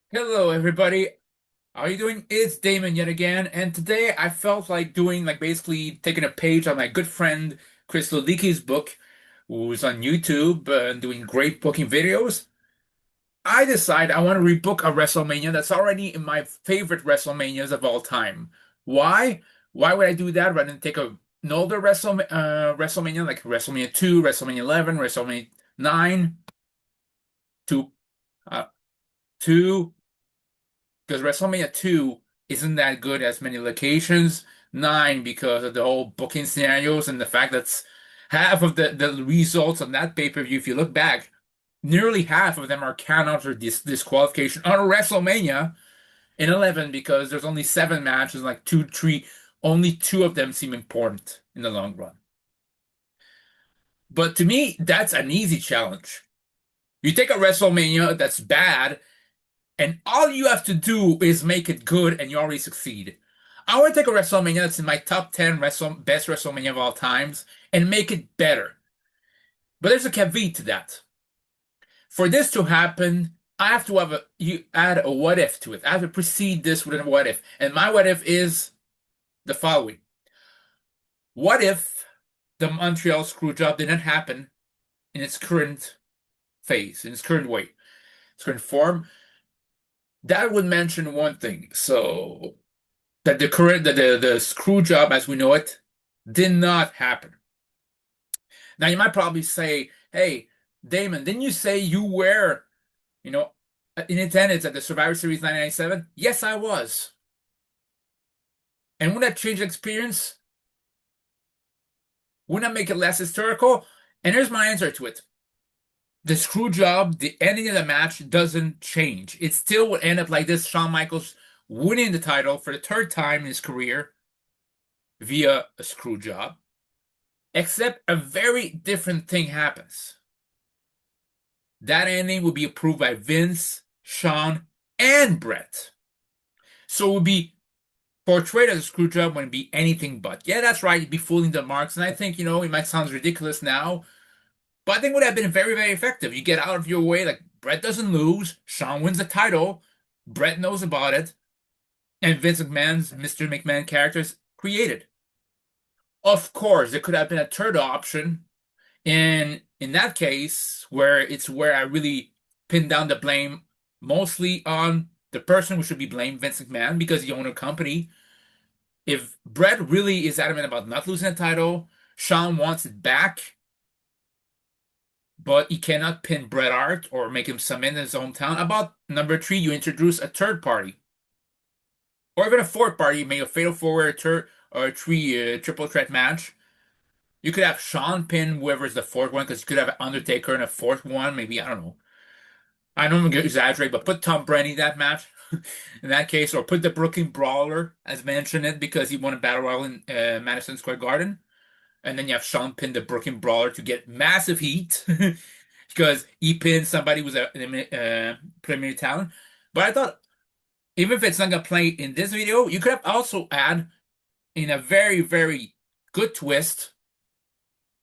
Hello, everybody. How are you doing? It's Damon yet again, and today I felt like doing basically taking a page on my good friend Chris Lodiki's book, who's on YouTube and doing great booking videos. I decide I want to rebook a WrestleMania that's already in my favorite WrestleManias of all time. Why? Why would I do that rather than take an older WrestleMania like WrestleMania 2, WrestleMania 11, WrestleMania 9, to uh, 2? Because WrestleMania 2 isn't that good as many locations. 9 because of the whole booking scenarios and the fact that half of the results on that pay-per-view, if you look back, nearly half of them are countouts or disqualification on WrestleMania in 11 because there's only 7 matches, like two, three, only two of them seem important in the long run. But to me, that's an easy challenge. You take a WrestleMania that's bad and all you have to do is make it good, and you already succeed. I want to take a WrestleMania that's in my top 10 best WrestleMania of all times and make it better. But there's a caveat to that. For this to happen, I have to you add a what if to it. I have to precede this with a what if. And my what if is the following. What if the Montreal Screwjob didn't happen in its current phase, in its current way, its current form? That would mention one thing. So that the screw job as we know it did not happen. Now you might probably say, "Hey, Damon, didn't you say you were, you know, in attendance at the Survivor Series 1997?" Yes, I was. And would that change the experience? Wouldn't that make it less historical? And here's my answer to it. The screw job, the ending of the match doesn't change. It still would end up like this: Shawn Michaels winning the title for the third time in his career via a screw job. Except a very different thing happens. That ending will be approved by Vince, Shawn, and Brett. So it would be portrayed as a screw job when it be anything but. Yeah, that's right, you'd be fooling the marks. And I think, it might sound ridiculous now, but I think it would have been very, very effective. You get out of your way, like Brett doesn't lose, Shawn wins the title, Brett knows about it, and Vince McMahon's Mr. McMahon character is created. Of course, there could have been a third option. And in that case, where I really pin down the blame mostly on the person who should be blamed, Vince McMahon, because he owned a company. If Brett really is adamant about not losing the title, Shawn wants it back, but he cannot pin Bret Hart or make him submit in his hometown. About number three, you introduce a third party, or even a fourth party, maybe a fatal four-way or three triple threat match. You could have Shawn pin whoever's the fourth one, because you could have Undertaker in a fourth one. Maybe, I don't know. I don't want to exaggerate, but put Tom Brady in that match in that case, or put the Brooklyn Brawler as mentioned it because he won a battle royal in Madison Square Garden, and then you have Shawn pin the Brooklyn Brawler to get massive heat because he pinned somebody who's a premier talent. But I thought even if it's not gonna play in this video, you could have also add in a very very good twist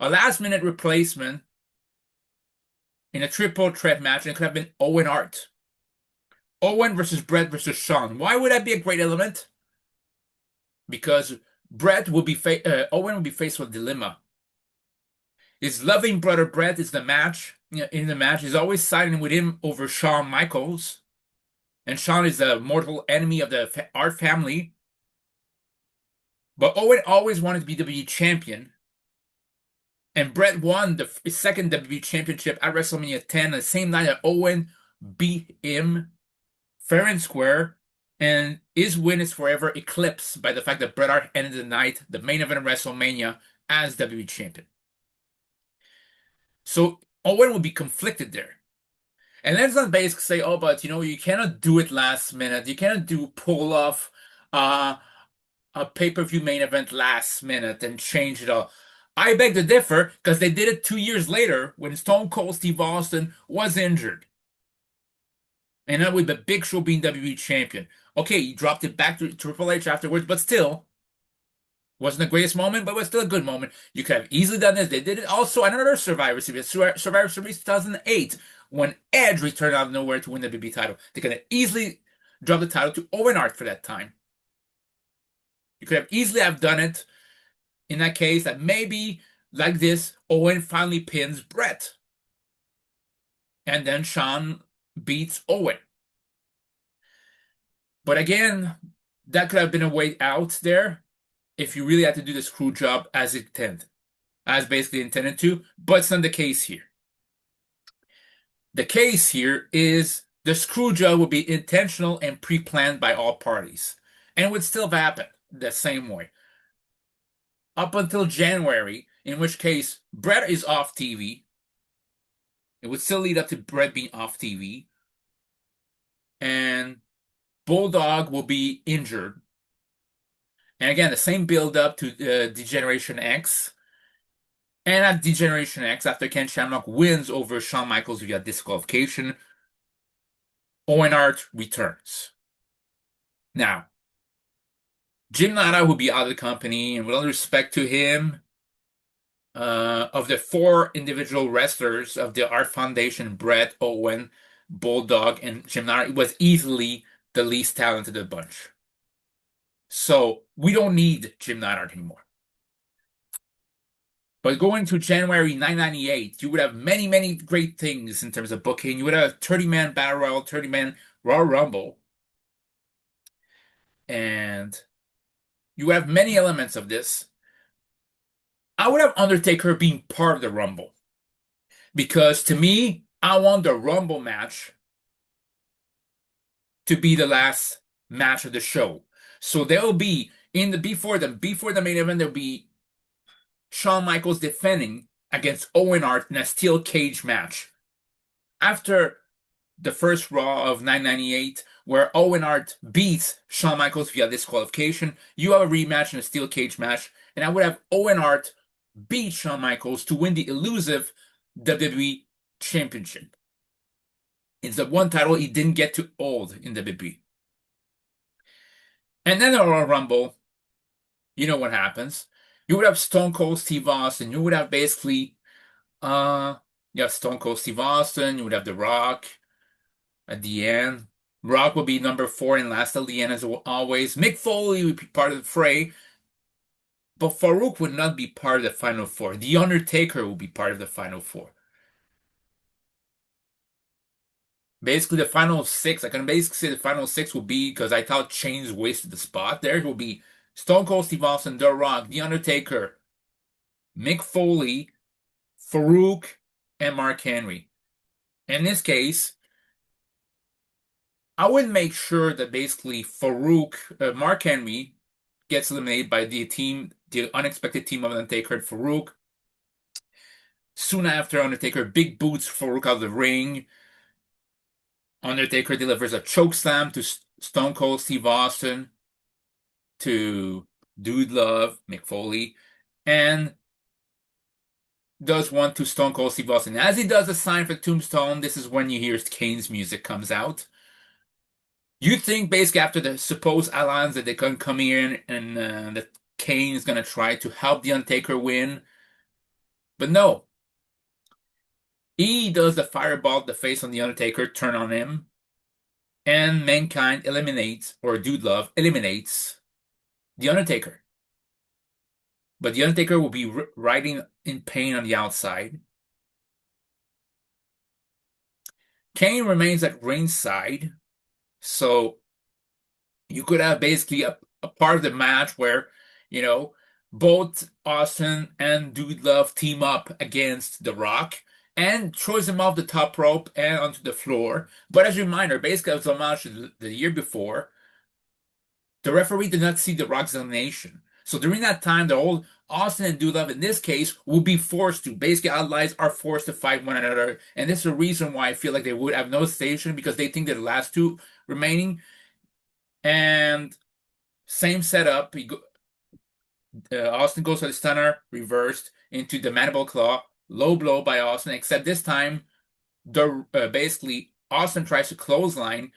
a last minute replacement in a triple threat match, and it could have been Owen Hart. Owen versus Brett versus Shawn. Why would that be a great element? Because Owen would be faced with a dilemma. His loving brother Brett is the match in the match. He's always siding with him over Shawn Michaels, and Shawn is a mortal enemy of the Hart family. But Owen always wanted to be WWE champion, and Brett won his second WWE championship at WrestleMania 10 the same night that Owen beat him fair and square, and his win is forever eclipsed by the fact that Bret Hart ended the night, the main event of WrestleMania, as WWE champion. So Owen will be conflicted there. And let's not basically say, oh, but you cannot do it last minute. You cannot pull off uh, a pay-per-view main event last minute and change it all. I beg to differ because they did it 2 years later when Stone Cold Steve Austin was injured. And then with the Big Show being WWE champion. Okay, he dropped it back to Triple H afterwards, but still, wasn't the greatest moment, but was still a good moment. You could have easily done this. They did it also at another Survivor Series, Survivor Series 2008, when Edge returned out of nowhere to win the WWE title. They could have easily dropped the title to Owen Hart for that time. You could have easily have done it in that case that maybe like this, Owen finally pins Brett. And then Shawn beats Owen. But again, that could have been a way out there if you really had to do the screw job as intended, as basically intended to, but it's not the case here. The case here is the screw job would be intentional and pre-planned by all parties, and it would still have happened the same way. Up until January, in which case Brett is off TV. It would still lead up to Brett being off TV, and Bulldog will be injured. And again, the same build up to D-Generation X. And at D-Generation X, after Ken Shamrock wins over Shawn Michaels via disqualification, Owen Hart returns. Now, Jim Nada will be out of the company, and with all respect to him, of the 4 individual wrestlers of the Hart Foundation, Brett, Owen, Bulldog, and Jim Nada, it was easily the least talented of the bunch. So we don't need Jim Neidhart anymore. But going to January 1998, you would have many, many great things in terms of booking. You would have a 30-man Battle Royal, 30-man Royal Rumble. And you would have many elements of this. I would have Undertaker being part of the Rumble. Because to me, I want the Rumble match to be the last match of the show. So there will be before the main event, there'll be Shawn Michaels defending against Owen Hart in a steel cage match. After the first Raw of 1998, where Owen Hart beats Shawn Michaels via disqualification, you have a rematch in a steel cage match, and I would have Owen Hart beat Shawn Michaels to win the elusive WWE Championship. It's the one title he didn't get to hold in WWE. And then the Royal Rumble, you know what happens. You would have Stone Cold Steve Austin. You would have basically, Stone Cold Steve Austin. You would have The Rock at the end. Rock will be number 4 and last at the end as always. Mick Foley would be part of the fray. But Farouk would not be part of the Final 4. The Undertaker will be part of the Final 4. Basically, the final 6, I can basically say the final 6 will be, because I thought Chains wasted the spot there, it will be Stone Cold Steve Austin, The Rock, The Undertaker, Mick Foley, Farouk, and Mark Henry. In this case, I would make sure that basically Mark Henry gets eliminated by the unexpected team of Undertaker and Farouk. Soon after, Undertaker big boots Farouk out of the ring. Undertaker delivers a chokeslam to Stone Cold Steve Austin, to Dude Love, Mick Foley, and does one to Stone Cold Steve Austin. As he does a sign for Tombstone, this is when you hear Kane's music comes out. You think basically after the supposed alliance that they can come in and that Kane is going to try to help The Undertaker win. But no. He does the fireball to the face on The Undertaker, turn on him, and Mankind eliminates, or Dude Love eliminates, The Undertaker. But The Undertaker will be writhing in pain on the outside. Kane remains at ringside, so you could have basically a part of the match where, both Austin and Dude Love team up against The Rock, and throws him off the top rope and onto the floor. But as a reminder, basically as a match the year before, the referee did not see The Rock's elimination. So during that time, the old Austin and Dude Love, in this case, will be forced to. Basically, allies are forced to fight one another. And this is the reason why I feel like they would have no station, because they think they're the last 2 remaining. And same setup. Austin goes for the stunner, reversed into the mandible claw. Low blow by Austin, except this time, basically Austin tries to clothesline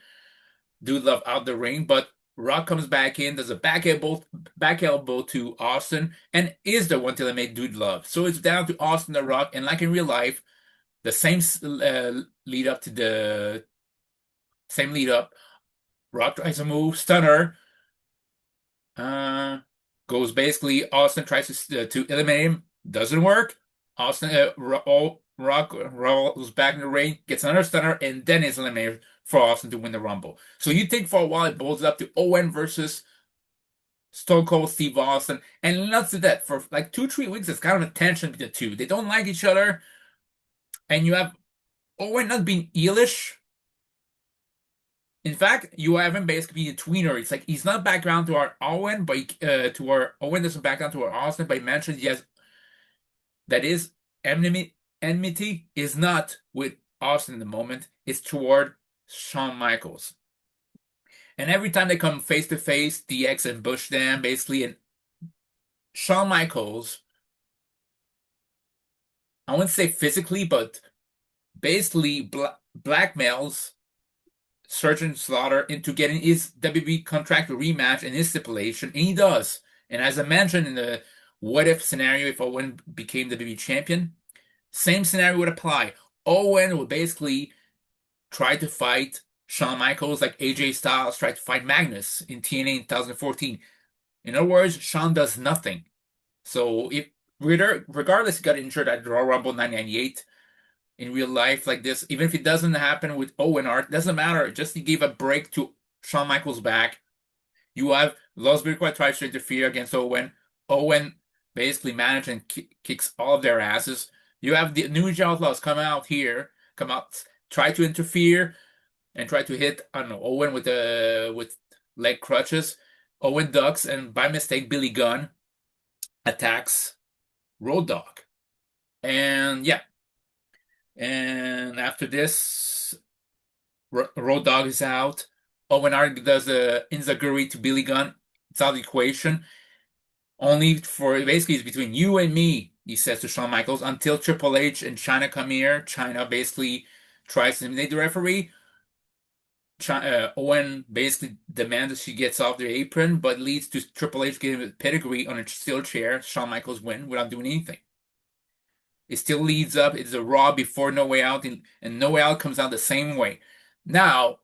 Dude Love out the ring, but Rock comes back in, does a back elbow to Austin, and is the one to eliminate Dude Love. So it's down to Austin, The Rock, and like in real life, the same lead up to the same lead up. Rock tries to move, stunner. Uh, Goes basically. Austin tries to eliminate him. Doesn't work. Austin Rock rolls back in the ring, gets another stunner, and then is eliminated for Austin to win the Rumble. So you think for a while it builds up to Owen versus Stone Cold Steve Austin, and not to that for like 2, 3 weeks. It's kind of a tension between the two. They don't like each other, and you have Owen not being eelish. In fact, you have him basically being a tweener. It's like he's not back down to our Owen, but to our Owen doesn't back down to our Austin. But he mentions yes, that is enmity is not with Austin in the moment. It's toward Shawn Michaels. And every time they come face to face, DX ambush them basically, and Shawn Michaels, I wouldn't say physically, but basically blackmails Sergeant Slaughter into getting his WWE contract rematch and his stipulation, and he does. And as I mentioned in the what if scenario, if Owen became the WWE champion, same scenario would apply. Owen would basically try to fight Shawn Michaels like AJ Styles tried to fight Magnus in TNA in 2014. In other words, Shawn does nothing. So if regardless, he got injured at Royal Rumble 1998 in real life like this, even if it doesn't happen with Owen Hart, doesn't matter. Just to give a break to Shawn Michaels' back. You have Los Virtua tries to interfere against Owen. Owen basically manages and kicks all of their asses. You have the New Age Outlaws come out, try to interfere and try to hit, I don't know, Owen with leg crutches. Owen ducks, and by mistake, Billy Gunn attacks Road Dogg. And yeah, and after this, Road Dogg is out. Owen Hart does a enziguri to Billy Gunn. It's out of the equation. Only for basically it's between you and me, he says to Shawn Michaels, until Triple H and China come here. China basically tries to intimidate the referee. Owen basically demands that she gets off the apron, but leads to Triple H getting a pedigree on a steel chair. Shawn Michaels win without doing anything. It still leads up. It's a Raw before No Way Out, and No Way Out comes out the same way. Now,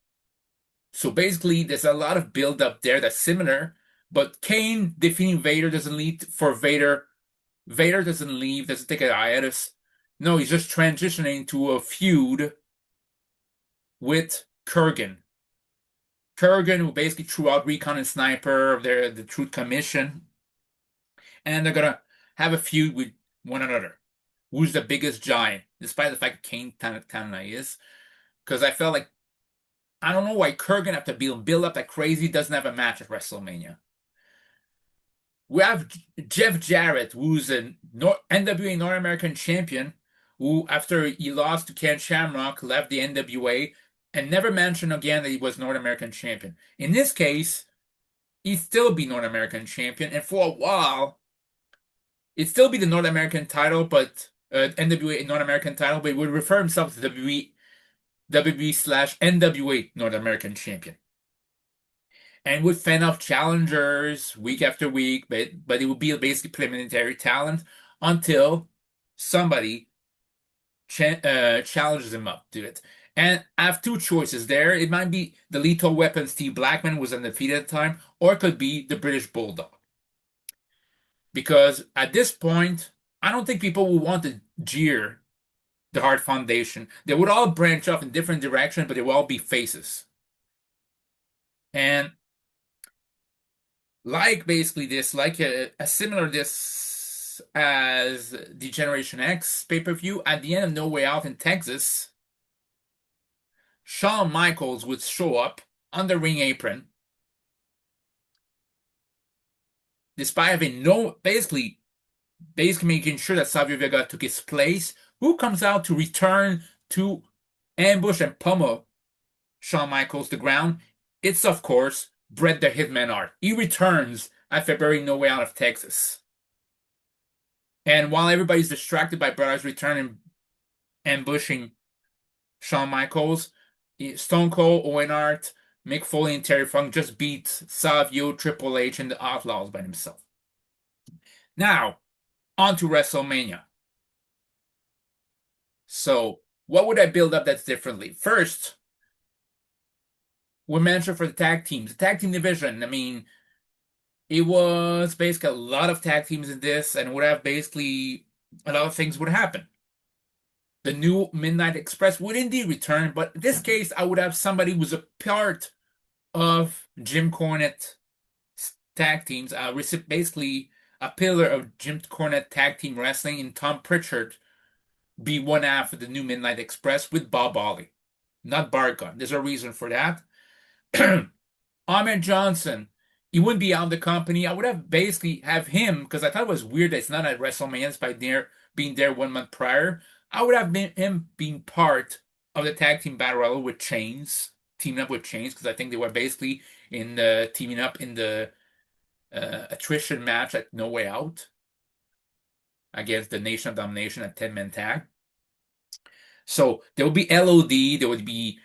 so basically, there's a lot of build up there that's similar, but Kane defeating Vader doesn't lead for Vader. Vader doesn't leave, doesn't take a hiatus. No, he's just transitioning to a feud with Kurgan. Kurgan, who basically threw out Recon and Sniper of the Truth Commission, and they're gonna have a feud with one another. Who's the biggest giant? Despite the fact that Kane kind of is, because I felt like I don't know why Kurgan after build up that crazy doesn't have a match at WrestleMania. We have Jeff Jarrett, who's a NWA North American champion, who after he lost to Ken Shamrock left the NWA and never mentioned again that he was North American champion. In this case, he'd still be North American champion, and for a while, it'd still be the North American title, but NWA North American title, but he would refer himself to WWE/NWA North American champion. And would fend off challengers week after week, but it would be basically preliminary talent until somebody challenges him up to it. And I have two choices there. It might be the Lethal Weapon Steve Blackman, was undefeated at the time, or it could be the British Bulldog. Because at this point, I don't think people will want to jeer the Hart Foundation. They would all branch off in different directions, but they will all be faces. And like basically this, like a similar this as the Generation X pay-per-view, at the end of No Way Out in Texas, Shawn Michaels would show up on the ring apron, despite having basically making sure that Savio Vega took his place. Who comes out to return to ambush and pummel Shawn Michaels to the ground? It's, of course, Bret the Hitman Hart. He returns at February No Way Out of Texas. And while everybody's distracted by Bret Hart's return and ambushing Shawn Michaels, Stone Cold, Owen Hart, Mick Foley, and Terry Funk just beat Savio, Triple H, and the Outlaws by himself. Now, on to WrestleMania. So, What would I build up that's differently? First, we mentioned for the tag teams, the tag team division. I mean, it was basically a lot of tag teams in this, and would have basically a lot of things would happen. The new Midnight Express would indeed return, but in this case, I would have somebody who's a part of Jim Cornette tag teams, basically a pillar of Jim Cornette tag team wrestling, and Tom Pritchard be one half of the new Midnight Express with Bob Ollie, not Bart Gunn. There's a reason for that. Ahmed Johnson, he wouldn't be out of the company. I would have basically have him because I thought it was weird that it's not at WrestleMania by there being there 1 month prior. I would have been him being part of the tag team battle royal with Chains, teaming up with Chains because I think they were basically in the teaming up in the attrition match at No Way Out against the Nation of Domination at 10-man tag. So there would be LOD, there would be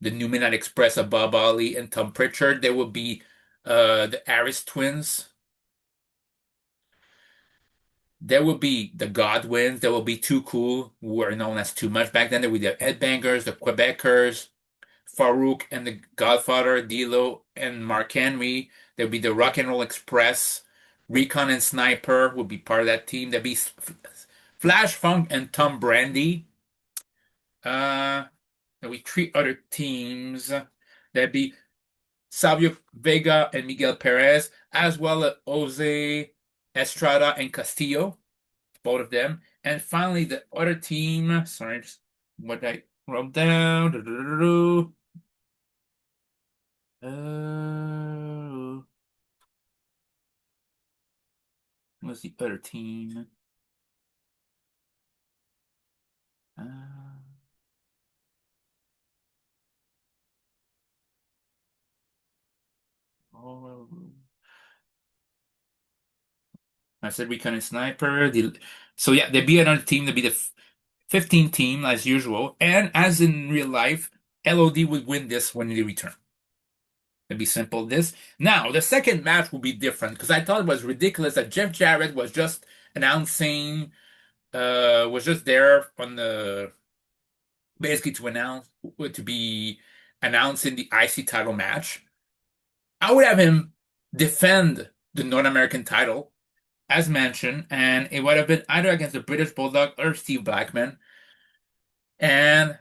the New Midnight Express of Bob Ollie and Tom Pritchard. There would be the Aris twins. There would be the Godwins. There will be Too Cool, who were known as Too Much back then. There would be the Headbangers, the Quebecers, Farouk and the Godfather, D'Lo and Mark Henry. There would be the Rock and Roll Express. Recon and Sniper would be part of that team. There'd be Flash Funk and Tom Brandy. Uh, there would be three other teams. There'd be Savio Vega and Miguel Perez, as well as Jose Estrada and Castillo, both of them. And finally, the other team. Sorry, just what I wrote down. What's the other team? Uh, oh, I said Recon and Sniper. So yeah, there'd be another team. There'd be the 15 team as usual. And as in real life, LOD would win this when they return. It'd be simple this. Now, the second match will be different because I thought it was ridiculous that Jeff Jarrett was just announcing, was just there on the basically to announce to be announcing the IC title match. I would have him defend the North American title, as mentioned, and it would have been either against the British Bulldog or Steve Blackman. And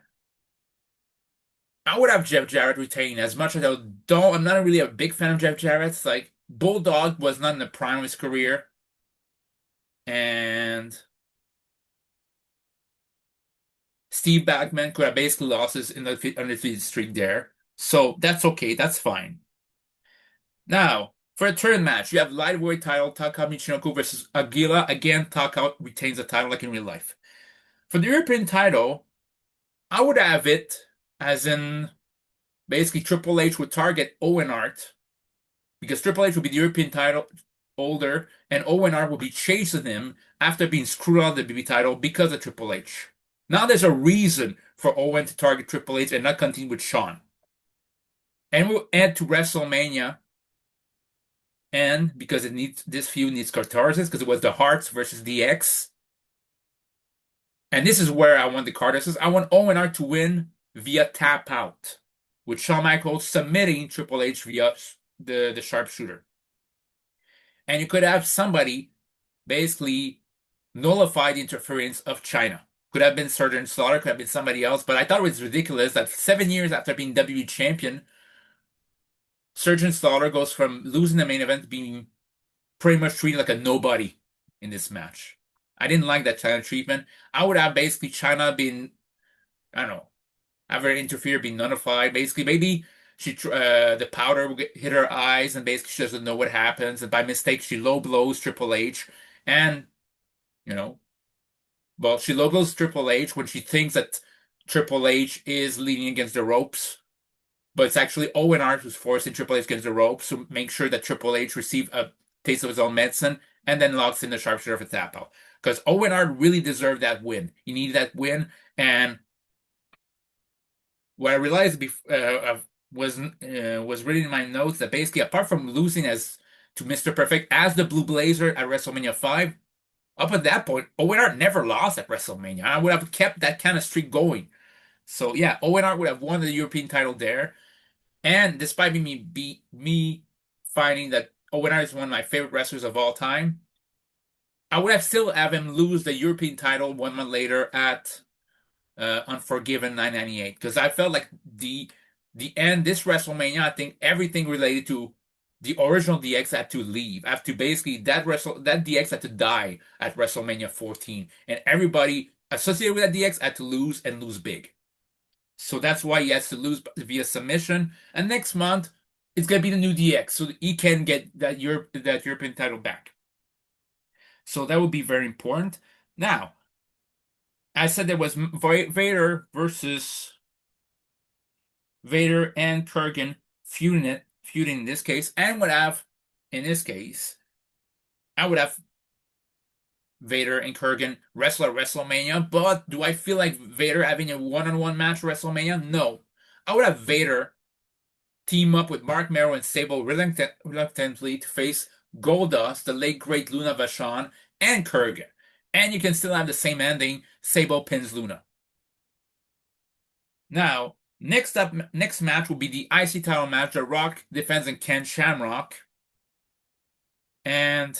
I would have Jeff Jarrett retain as much as I'm not really a big fan of Jeff Jarrett's. Like Bulldog was not in the prime of his career, and Steve Blackman could have basically lost his in the undefeated streak there. So that's okay, that's fine. Now, for a third match, you have lightweight title Taka Michinoku versus Aguila. Again, Taka retains the title like in real life. For the European title, I would have it as in basically Triple H would target Owen Hart because Triple H would be the European title holder and Owen Hart would be chasing him after being screwed out of the BB title because of Triple H. Now there's a reason for Owen to target Triple H and not continue with Shawn. And we'll add to WrestleMania, and because this feud needs catharsis, because it was the Hearts versus DX. And this is where I want the catharsis. I want Owen Hart to win via tap out, with Shawn Michaels submitting Triple H via the sharpshooter. And you could have somebody basically nullify the interference of China. Could have been Sergeant Slaughter, could have been somebody else, but I thought it was ridiculous that 7 years after being WWE champion, Sergeant Slaughter goes from losing the main event to being pretty much treated like a nobody in this match. I didn't like that China treatment. I would have basically China been, I don't know, have her interfere, be nullified. Basically, maybe the powder will hit her eyes, and basically she doesn't know what happens, and by mistake she low blows Triple H, and you know, well, she low blows Triple H when she thinks that Triple H is leaning against the ropes, but it's actually Owen Hart who's forcing Triple H against the ropes to make sure that Triple H receives a taste of his own medicine, and then locks in the sharpshooter for tap out. Because Owen Hart really deserved that win. He needed that win, and what I realized was reading in my notes that basically, apart from losing as to Mr. Perfect as the Blue Blazer at WrestleMania 5, up at that point, Owen Hart never lost at WrestleMania. I would have kept that kind of streak going. So yeah, Owen Hart would have won the European title there. And despite me finding that Owen Hart is one of my favorite wrestlers of all time, I would have still have him lose the European title 1 month later at Unforgiven 998 because I felt like the end this WrestleMania. I think everything related to the original DX had to leave. Have to basically that DX had to die at WrestleMania 14, and everybody associated with that DX had to lose and lose big. So that's why he has to lose via submission. And next month, it's gonna be the new DX, so he can get that European title back. So that would be very important. Now, I said there was Vader and Kurgan feuding in this case, and would have in this case, I would have Vader and Kurgan wrestle at WrestleMania. But do I feel like Vader having a one-on-one match at WrestleMania? No. I would have Vader team up with Mark Merrow and Sable reluctantly to face Goldust, the late great Luna Vachon, and Kurgan. And you can still have the same ending, Sable pins Luna. Now, next match will be the IC title match. The Rock defends in Ken Shamrock. And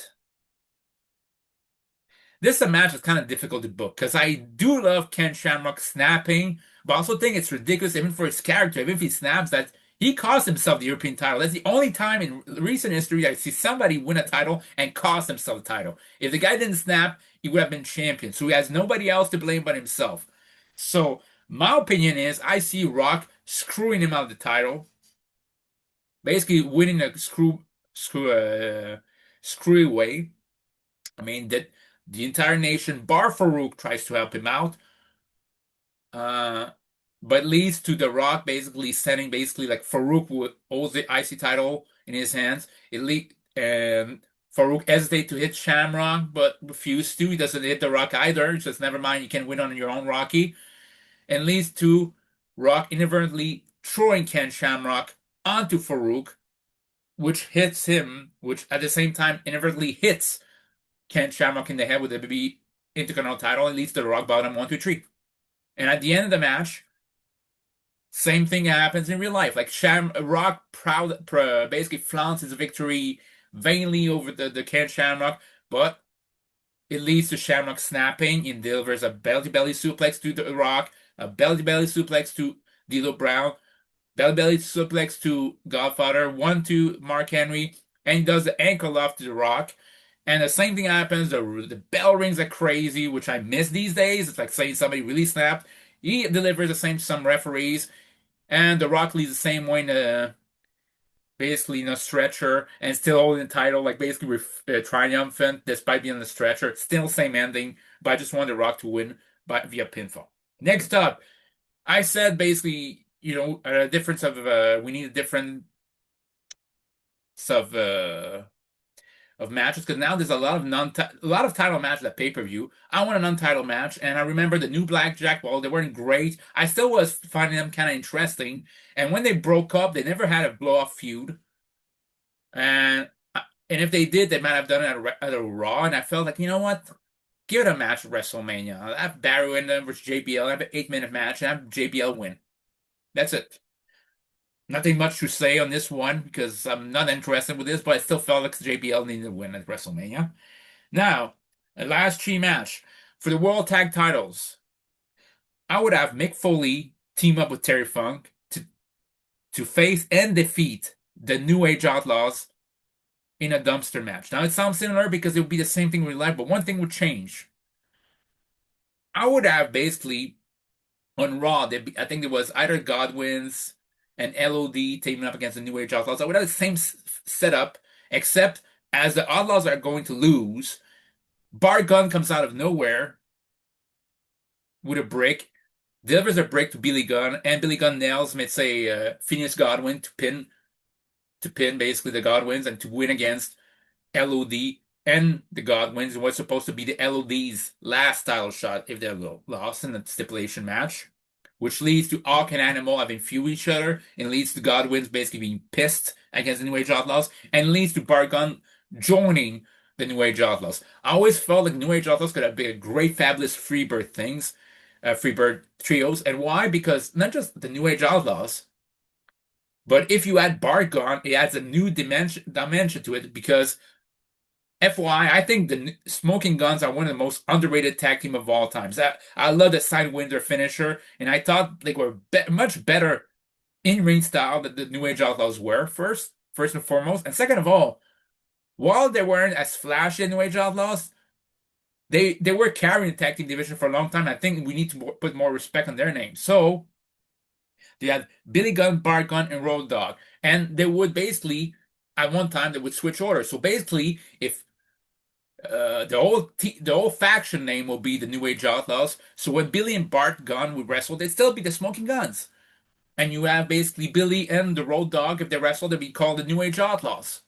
this is a match that's kind of difficult to book because I do love Ken Shamrock snapping, but I also think it's ridiculous even for his character, even if he snaps, that he cost himself the European title. That's the only time in recent history I see somebody win a title and cost himself the title. If the guy didn't snap, he would have been champion. So he has nobody else to blame but himself. So my opinion is I see Rock screwing him out of the title, basically winning a screwy way. I mean that the entire nation, bar Farouk, tries to help him out, uh, but leads to The Rock basically sending basically like Farouk who holds the IC title in his hands. It lead and Farouk hesitates to hit Shamrock, but refused to. He doesn't hit The Rock either. He says, "Never mind, you can win on your own, Rocky." And leads to Rock inadvertently throwing Ken Shamrock onto Farouk, which hits him, which at the same time inadvertently hits Ken Shamrock in the head with the BB Intercontinental title and leads to the Rock Bottom 1, 2, 3. And at the end of the match, same thing happens in real life. Like Rock basically flaunts his victory vainly over the Ken Shamrock, but it leads to Shamrock snapping and delivers a belly-to-belly suplex to the Rock, a belly-to-belly suplex to D'Lo Brown, belly-to-belly suplex to Godfather, 1, 2, Mark Henry, and he does the ankle lock to the Rock. And the same thing happens. The bell rings like crazy, which I miss these days. It's like saying somebody really snapped. He delivers the same to some referees, and The Rock leads the same way in basically in a stretcher and still holding the title, like basically triumphant despite being on the stretcher. Still same ending, but I just wanted The Rock to win via pinfall. Next up, I said basically, a difference of we need a difference of matches because now there's a lot of title matches at pay-per-view. I want an untitled match, and I remember the new Blackjack Ball. They weren't great. I still was finding them kind of interesting. And when they broke up, they never had a blow-off feud. And if they did, they might have done it at a Raw. And I felt like, you know what? Give it a match at WrestleMania. I'll have Barry win versus JBL. Have an 8-minute match and have JBL win. That's it. Nothing much to say on this one because I'm not interested with this, but I still felt like JBL needed to win at WrestleMania. Now, a last three match for the World Tag Titles. I would have Mick Foley team up with Terry Funk to face and defeat the New Age Outlaws in a dumpster match. Now, it sounds similar because it would be the same thing in real life, but one thing would change. I would have basically on Raw, I think it was either Godwin's and LOD teaming up against the New Age Outlaws. I would have the same setup, except as the Outlaws are going to lose, Bart Gunn comes out of nowhere with a brick, delivers a brick to Billy Gunn, and Billy Gunn nails, let's say, Phineas Godwin to pin basically the Godwins and to win against LOD and the Godwins. It was supposed to be the LOD's last title shot if they're lost in the stipulation match, which leads to Hawk and Animal having feud with each other, and leads to Godwin's basically being pissed against the New Age Outlaws, and leads to Bart Gunn joining the New Age Outlaws. I always felt like New Age Outlaws could have been a great, fabulous Freebird things. Freebird trios. And why? Because not just the New Age Outlaws, but if you add Bargon, it adds a new dimension to it. Because FYI, I think the Smoking Guns are one of the most underrated tag team of all times. I love the Sidewinder finisher, and I thought they were much better in-ring style that the New Age Outlaws were first and foremost. And second of all, while they weren't as flashy as New Age Outlaws, they were carrying the tag team division for a long time. I think we need to put more respect on their name. So they had Billy Gunn, Bart Gunn, and Road Dogg, and they would basically at one time they would switch orders. So basically, if the old faction name will be the New Age Outlaws. So when Billy and Bart Gunn would wrestle, they'd still be the Smoking Guns. And you have basically Billy and the Road Dogg. If they wrestle, they'd be called the New Age Outlaws.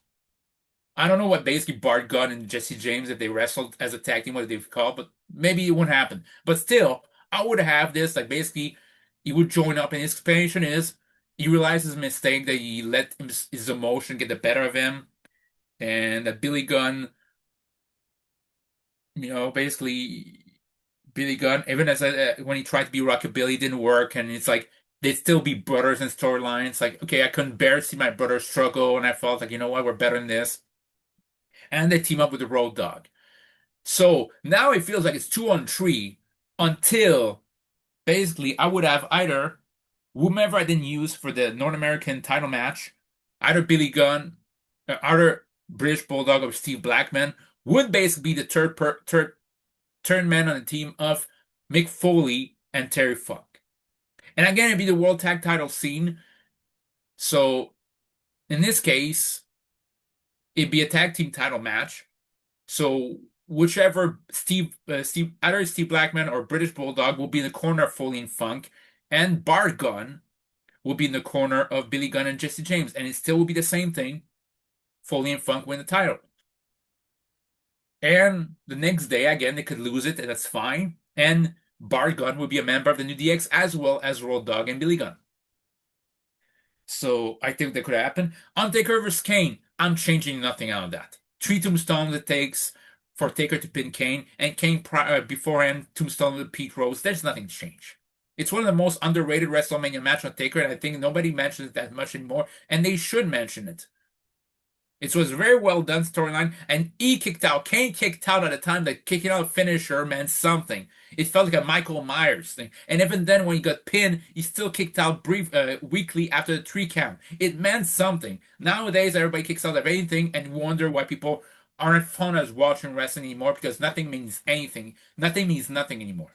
I don't know what basically Bart Gunn and Jesse James, if they wrestled as a tag team, what they'd call, but maybe it wouldn't happen. But still, I would have this like basically he would join up, and his explanation is he realized his mistake that he let his emotion get the better of him, and that Billy Gunn, basically Billy Gunn, even as when he tried to be Rockabilly, didn't work, and it's like they'd still be brothers in storylines. Like, okay, I couldn't bear to see my brother struggle, and I felt like, you know what, we're better than this. And they team up with the Road Dogg. So now it feels like it's 2-on-3 until basically I would have either whomever I didn't use for the North American title match, either Billy Gunn, either British Bulldog or Steve Blackman would basically be the third man on the team of Mick Foley and Terry Funk. And again, it'd be the World Tag Title scene. So in this case, it'd be a tag team title match. So whichever either Steve Blackman or British Bulldog will be in the corner of Foley and Funk, and Bart Gunn will be in the corner of Billy Gunn and Jesse James, and it still will be the same thing. Foley and Funk win the title. And the next day, again, they could lose it, and that's fine. And Bart Gunn will be a member of the New DX as well as Road Dogg and Billy Gunn. So I think that could happen. Undertaker versus Kane. I'm changing nothing out of that. 3 tombstones it takes for Taker to pin Kane, and Kane beforehand tombstone with Pete Rose. There's nothing to change. It's one of the most underrated WrestleMania match on Taker, and I think nobody mentions it that much anymore, and they should mention it. It was a very well done storyline, and he kicked out. Kane kicked out at a time that kicking out finisher meant something. It felt like a Michael Myers thing. And even then, when he got pinned, he still kicked out weekly after the 3 count. It meant something. Nowadays, everybody kicks out of anything and wonder why people aren't fun as watching wrestling anymore, because nothing means anything. Nothing means nothing anymore.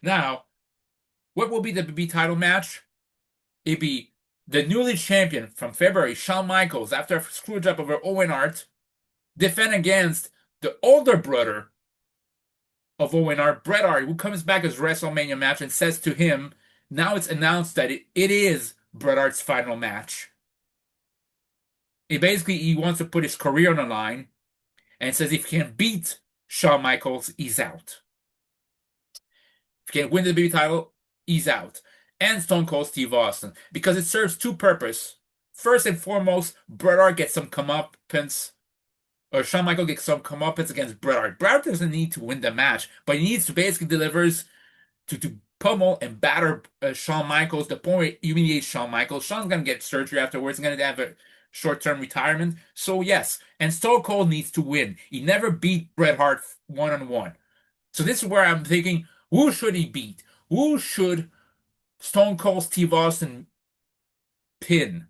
Now, what will be the BB title match? It'd be the newly champion from February, Shawn Michaels, after a screw job over Owen Hart, defend against the older brother of Owen Hart, Bret Hart, who comes back as WrestleMania match and says to him, now it's announced that it is Bret Hart's final match. He wants to put his career on the line and says if he can beat Shawn Michaels, he's out. If he can win the BB title, he's out. And Stone Cold Steve Austin, because it serves 2 purposes. First and foremost, Bret Hart gets some comeuppance, or Shawn Michaels gets some comeuppance against Bret Hart. Bret Hart doesn't need to win the match, but he needs to basically delivers to pummel and batter Shawn Michaels, the point where he humiliates Shawn Michaels. Shawn's going to get surgery afterwards. He's going to have a short-term retirement. So yes, and Stone Cold needs to win. He never beat Bret Hart one-on-one. So this is where I'm thinking, who should he beat? Who should Stone Cold Steve Austin pin?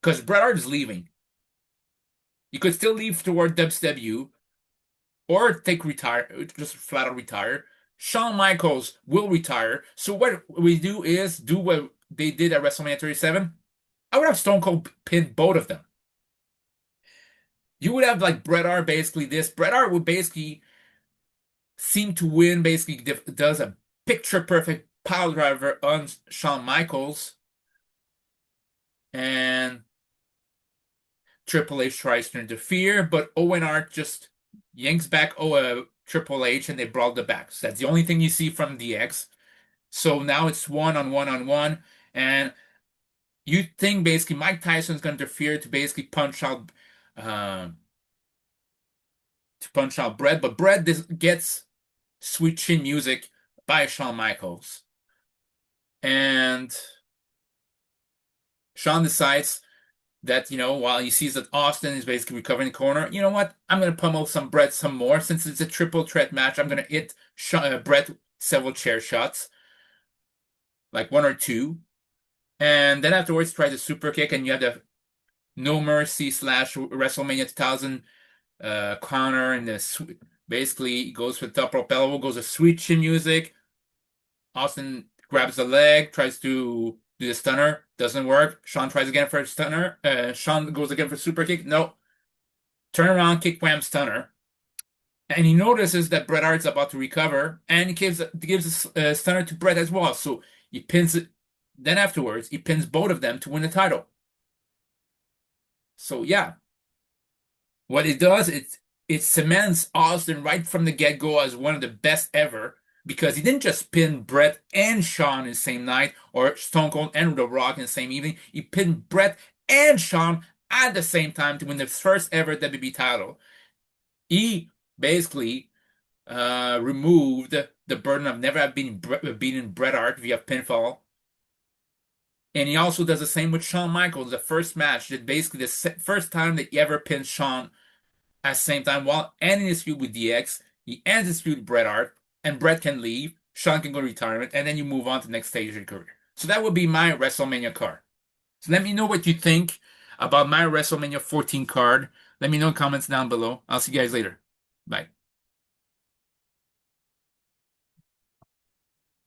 Because Bret Hart is leaving. You could still leave toward WCW or just flat out retire. Shawn Michaels will retire. So what we do is do what they did at WrestleMania 37. I would have Stone Cold pin both of them. You would have like Bret Hart basically this. Bret Hart would basically seem to win, basically does a picture perfect pile driver on Shawn Michaels, and Triple H tries to interfere, but Owen Hart just yanks back Triple H, and they brawl the back. So that's the only thing you see from DX. So now it's 1-on-1-on-1, and you think basically Mike Tyson's going to interfere to basically punch out Bret, but Bret gets sweet chin music by Shawn Michaels. And Shawn decides that, while he sees that Austin is basically recovering the corner, you know what? I'm going to pummel some Brett some more. Since it's a triple threat match, I'm going to hit Brett several chair shots, like one or two. And then afterwards, try the super kick, and you have the No Mercy / WrestleMania 2000 counter, and basically goes with top rope elbow, goes to sweet chin music. Austin grabs the leg, tries to do the stunner, doesn't work. Shawn tries again for a stunner. Shawn goes again for super kick. No, turn around, kick wham stunner. And he notices that Bret Hart's about to recover, and he gives a stunner to Bret as well. So he pins it. Then afterwards, he pins both of them to win the title. So yeah, what it does, it cements Austin right from the get-go as one of the best ever because he didn't just pin Bret and Shawn in the same night or Stone Cold and The Rock in the same evening. He pinned Bret and Shawn at the same time to win the first ever WWE title. He basically removed the burden of never have been beaten Bret Hart via pinfall. And he also does the same with Shawn Michaels, the first match, that basically the first time that he ever pinned Shawn at the same time while ending his feud with DX. He ends his feud with Bret Hart, and Bret can leave, Shawn can go to retirement, and then you move on to the next stage of your career. So that would be my WrestleMania card. So let me know what you think about my WrestleMania 14 card. Let me know in comments down below. I'll see you guys later. Bye.